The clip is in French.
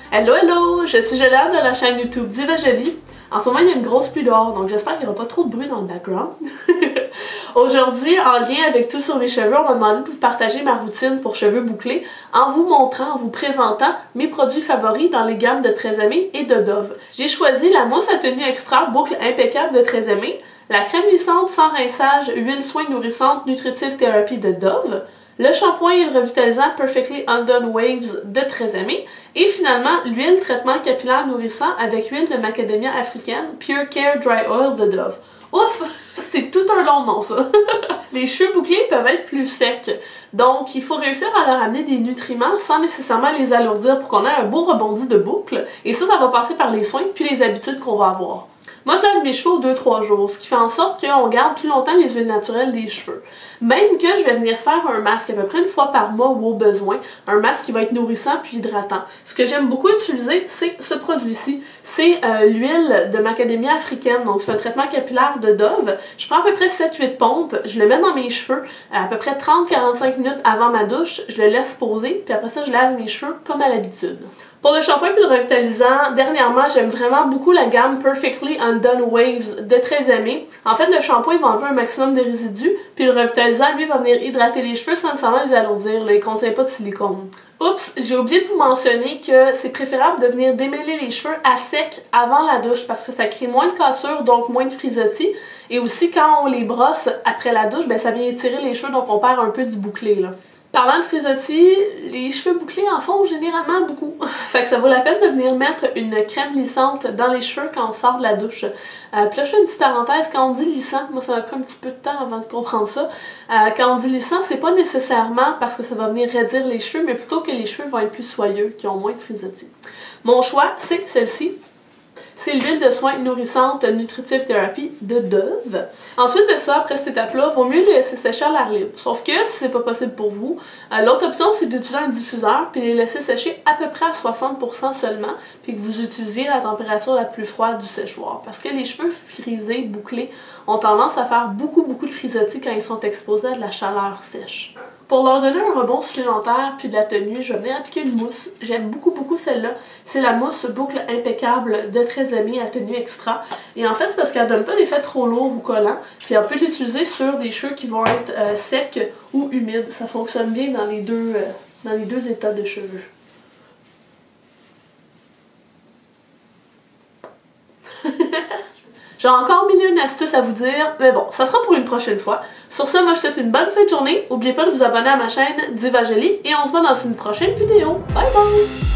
Hello, hello! Je suis Jolane de la chaîne YouTube Diva Jolie. En ce moment, il y a une grosse pluie dehors, donc j'espère qu'il n'y aura pas trop de bruit dans le background. Aujourd'hui, en lien avec Tout sur mes cheveux, on m'a demandé de vous partager ma routine pour cheveux bouclés en vous montrant, en vous présentant mes produits favoris dans les gammes de Très Aimé et de Dove. J'ai choisi la mousse à tenue extra boucle impeccable de Très Aimé, la crème lissante sans rinçage, huile soin nourrissante Nutritive Therapy de Dove, le shampoing et le revitalisant Perfectly Undone Waves de Très Aimé et finalement l'huile traitement capillaire nourrissant avec huile de macadamia africaine Pure Care Dry Oil de Dove. Ouf! C'est tout un long nom ça! Les cheveux bouclés peuvent être plus secs, donc il faut réussir à leur amener des nutriments sans nécessairement les alourdir pour qu'on ait un beau rebondi de boucles, et ça va passer par les soins puis les habitudes qu'on va avoir. Moi, je lave mes cheveux aux 2-3 jours, ce qui fait en sorte qu'on garde plus longtemps les huiles naturelles des cheveux. Même que je vais venir faire un masque à peu près une fois par mois ou au besoin, un masque qui va être nourrissant puis hydratant. Ce que j'aime beaucoup utiliser, c'est ce produit-ci. C'est l'huile de macadamia africaine, donc c'est un traitement capillaire de Dove. Je prends à peu près 7-8 pompes, je le mets dans mes cheveux à peu près 30-45 minutes avant ma douche, je le laisse poser, puis après ça, je lave mes cheveux comme à l'habitude. Pour le shampoing et le revitalisant, dernièrement, j'aime vraiment beaucoup la gamme Perfectly Undone Waves de Très Aimé. En fait, le shampoing va enlever un maximum de résidus, puis le revitalisant, lui, va venir hydrater les cheveux sans nécessairement les alourdir. Là, il ne contient pas de silicone. Oups, j'ai oublié de vous mentionner que c'est préférable de venir démêler les cheveux à sec avant la douche parce que ça crée moins de cassures, donc moins de frisottis. Et aussi, quand on les brosse après la douche, ben, ça vient étirer les cheveux, donc on perd un peu du bouclé, là. Parlant de frisottis, les cheveux bouclés en font généralement beaucoup. Fait que ça vaut la peine de venir mettre une crème lissante dans les cheveux quand on sort de la douche. Puis là, je fais une petite parenthèse, quand on dit lissant, moi ça m'a pris un petit peu de temps avant de comprendre ça. Quand on dit lissant, c'est pas nécessairement parce que ça va venir raidir les cheveux, mais plutôt que les cheveux vont être plus soyeux, qui ont moins de frisottis. Mon choix, c'est celle-ci. C'est l'huile de soin nourrissante Nutritive Therapy de Dove. Ensuite de ça, après cette étape-là, vaut mieux les laisser sécher à l'air libre. Sauf que si c'est pas possible pour vous, l'autre option c'est d'utiliser un diffuseur puis les laisser sécher à peu près à 60% seulement, puis que vous utilisiez la température la plus froide du séchoir. Parce que les cheveux frisés, bouclés, ont tendance à faire beaucoup de frisottis quand ils sont exposés à de la chaleur sèche. Pour leur donner un rebond supplémentaire puis de la tenue, je vais venir appliquer une mousse. J'aime beaucoup celle-là. C'est la mousse boucle impeccable de Très Aimé à tenue extra. Et en fait, c'est parce qu'elle donne pas d'effet trop lourd ou collant. Puis on peut l'utiliser sur des cheveux qui vont être secs ou humides. Ça fonctionne bien dans les deux états de cheveux. J'ai encore mille et une astuces à vous dire, mais bon, ça sera pour une prochaine fois. Sur ce, moi je vous souhaite une bonne fin de journée. N'oubliez pas de vous abonner à ma chaîne Diva Jolie et on se voit dans une prochaine vidéo. Bye bye!